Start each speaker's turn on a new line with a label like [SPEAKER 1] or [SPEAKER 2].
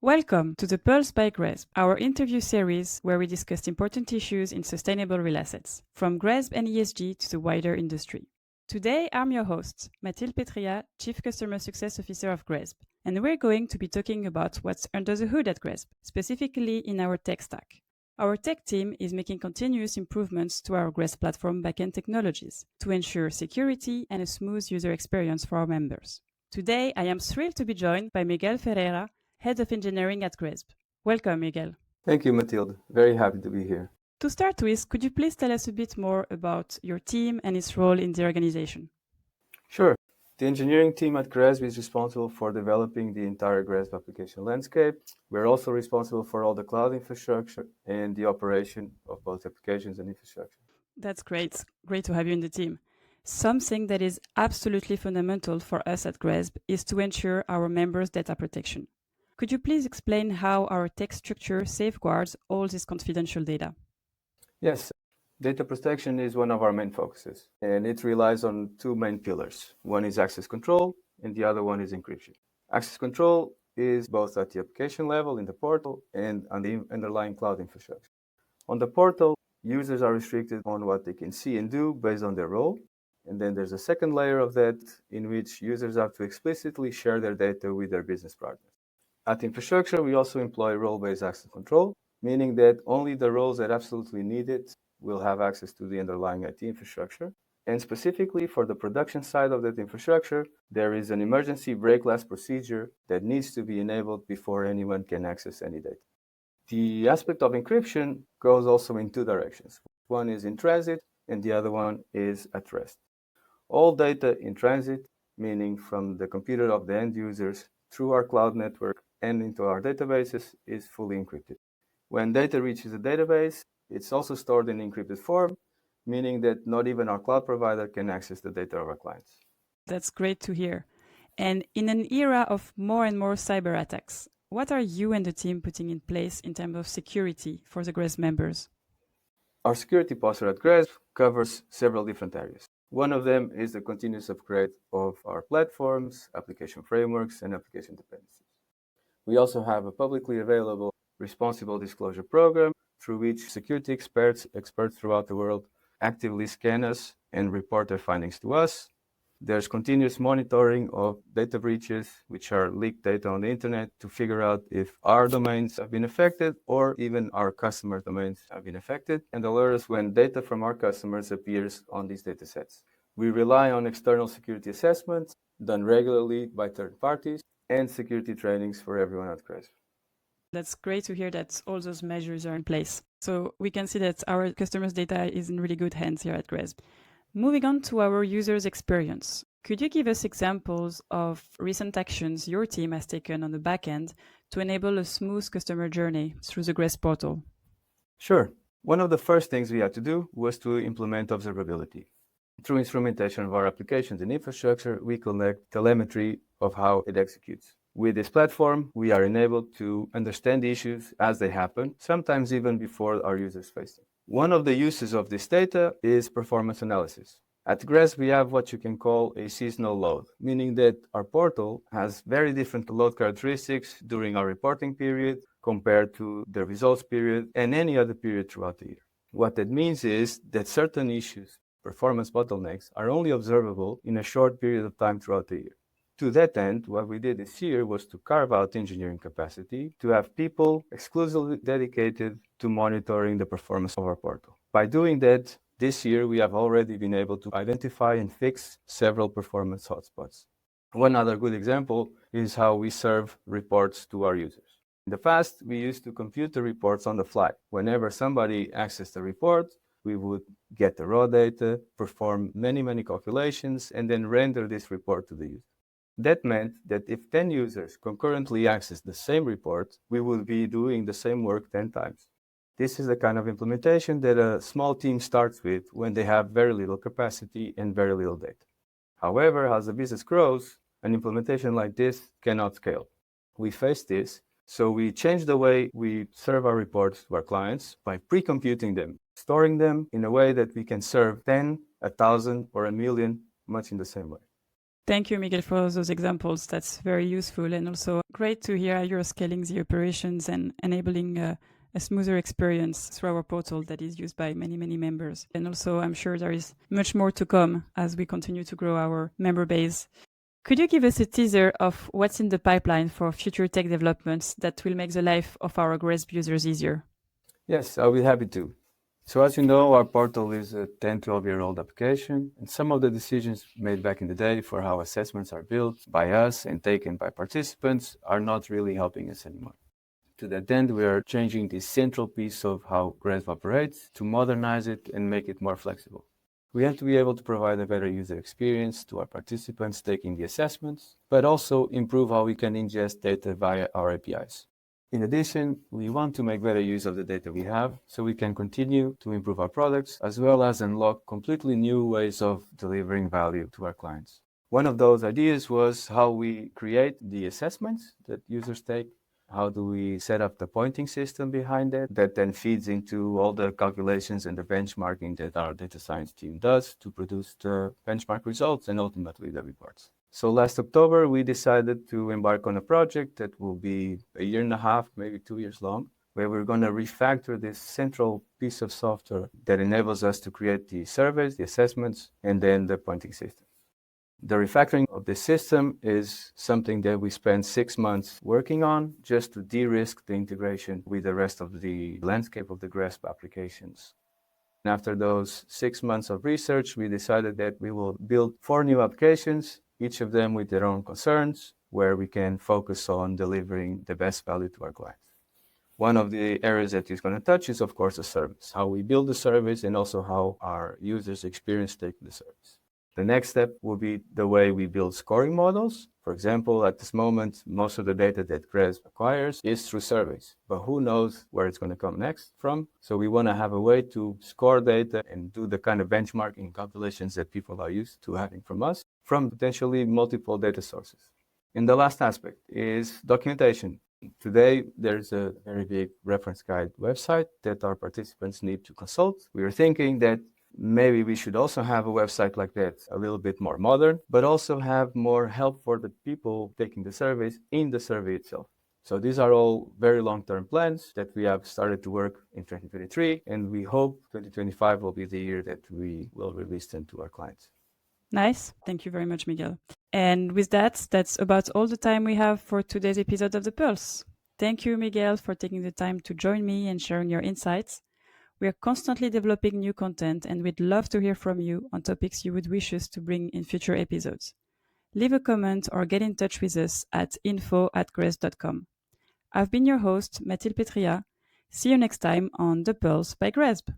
[SPEAKER 1] Welcome to the Pulse by GRESB, our interview series where we discuss important issues in sustainable real assets, from GRESB and ESG to the wider industry. Today, I'm your host, Mathilde Petriat, Chief Customer Success Officer of GRESB, and we're going to be talking about what's under the hood at GRESB, specifically in our tech stack. Our tech team is making continuous improvements to our GRESB platform backend technologies to ensure security and a smooth user experience for our members. Today, I am thrilled to be joined by Miguel Ferreira, Head of Engineering at GRESB. Welcome, Miguel.
[SPEAKER 2] Thank you, Mathilde. Very happy to be here.
[SPEAKER 1] To start with, could you please tell us a bit more about your team and its role in the organization?
[SPEAKER 2] Sure. The engineering team at GRESB is responsible for developing the entire GRESB application landscape. We're also responsible for all the cloud infrastructure and the operation of both applications and infrastructure.
[SPEAKER 1] That's great. Great to have you in the team. Something that is absolutely fundamental for us at GRESB is to ensure our members' data protection. Could you please explain how our tech structure safeguards all this confidential data?
[SPEAKER 2] Yes, data protection is one of our main focuses, and it relies on two main pillars. One is access control, and the other one is encryption. Access control is both at the application level in the portal and on the underlying cloud infrastructure. On the portal, users are restricted on what they can see and do based on their role. And then there's a second layer of that in which users have to explicitly share their data with their business partners. At infrastructure, we also employ role-based access control, meaning that only the roles that absolutely need it will have access to the underlying IT infrastructure. And specifically for the production side of that infrastructure, there is an emergency break glass procedure that needs to be enabled before anyone can access any data. The aspect of encryption goes also in two directions. One is in transit, and the other one is at rest. All data in transit, meaning from the computer of the end users through our cloud network and into our databases, is fully encrypted. When data reaches the database, it's also stored in encrypted form, meaning that not even our cloud provider can access the data of our clients.
[SPEAKER 1] That's great to hear. And in an era of more and more cyber attacks, what are you and the team putting in place in terms of security for the GRESB members?
[SPEAKER 2] Our security posture at GRESB covers several different areas. One of them is the continuous upgrade of our platforms, application frameworks, and application dependencies. We also have a publicly available responsible disclosure program through which security experts throughout the world actively scan us and report their findings to us. There's continuous monitoring of data breaches, which are leaked data on the internet, to figure out if our domains have been affected or even our customer domains have been affected, and alert us when data from our customers appears on these data sets. We rely on external security assessments done regularly by third parties and security trainings for everyone at GRESB.
[SPEAKER 1] That's great to hear that all those measures are in place. So we can see that our customers' data is in really good hands here at GRESB. Moving on to our users' experience, could you give us examples of recent actions your team has taken on the back end to enable a smooth customer journey through the GRESB portal?
[SPEAKER 2] Sure. One of the first things we had to do was to implement observability. Through instrumentation of our applications and infrastructure, we collect telemetry of how it executes. With this platform, we are enabled to understand issues as they happen, sometimes even before our users face them. One of the uses of this data is performance analysis. At GRESB, we have what you can call a seasonal load, meaning that our portal has very different load characteristics during our reporting period compared to the results period and any other period throughout the year. What that means is that certain issues, performance bottlenecks, are only observable in a short period of time throughout the year. To that end, what we did this year was to carve out engineering capacity to have people exclusively dedicated to monitoring the performance of our portal. By doing that, this year we have already been able to identify and fix several performance hotspots. One other good example is how we serve reports to our users. In the past, we used to compute the reports on the fly. Whenever somebody accessed the report, we would get the raw data, perform many calculations, and then render this report to the user. That meant that if 10 users concurrently access the same report, we would be doing the same work 10 times. This is the kind of implementation that a small team starts with when they have very little capacity and very little data. However, as the business grows, an implementation like this cannot scale. We face this, so we changed the way we serve our reports to our clients by pre-computing them, storing them in a way that we can serve 10, 1,000, or 1,000,000 much in the same way.
[SPEAKER 1] Thank you, Miguel, for those examples. That's very useful, and also great to hear how you're scaling the operations and enabling a smoother experience through our portal that is used by many, many members. And also, I'm sure there is much more to come as we continue to grow our member base. Could you give us a teaser of what's in the pipeline for future tech developments that will make the life of our GRESB users easier?
[SPEAKER 2] Yes, I'll be happy to. So as you know, our portal is a 10, 12-year-old application, and some of the decisions made back in the day for how assessments are built by us and taken by participants are not really helping us anymore. To that end, we are changing the central piece of how GRESB operates to modernize it and make it more flexible. We have to be able to provide a better user experience to our participants taking the assessments, but also improve how we can ingest data via our APIs. In addition, we want to make better use of the data we have so we can continue to improve our products as well as unlock completely new ways of delivering value to our clients. One of those ideas was how we create the assessments that users take. How do we set up the pointing system behind it that then feeds into all the calculations and the benchmarking that our data science team does to produce the benchmark results and ultimately the reports. So last October, we decided to embark on a project that will be a year and a half, maybe 2 years long, where we're going to refactor this central piece of software that enables us to create the surveys, the assessments, and then the pointing system. The refactoring of the system is something that we spent 6 months working on just to de-risk the integration with the rest of the landscape of the GRESB applications. And after those 6 months of research, we decided that we will build 4 new applications, each of them with their own concerns, where we can focus on delivering the best value to our clients. One of the areas that he's going to touch is, of course, the service, how we build the service and also how our users experience taking the service. The next step will be the way we build scoring models. For example, at this moment, most of the data that GRESB acquires is through surveys, but who knows where it's going to come next from? So we want to have a way to score data and do the kind of benchmarking calculations that people are used to having from us, from potentially multiple data sources. And the last aspect is documentation. Today, there's a very big reference guide website that our participants need to consult. We are thinking that maybe we should also have a website like that, a little bit more modern, but also have more help for the people taking the surveys in the survey itself. So these are all very long-term plans that we have started to work in 2023, and we hope 2025 will be the year that we will release them to our clients.
[SPEAKER 1] Nice. Thank you very much, Miguel. And with that, that's about all the time we have for today's episode of The Pulse. Thank you, Miguel, for taking the time to join me and sharing your insights. We are constantly developing new content and we'd love to hear from you on topics you would wish us to bring in future episodes. Leave a comment or get in touch with us at info@gresb.com. I've been your host, Mathilde Petriat. See you next time on The Pulse by GRESB.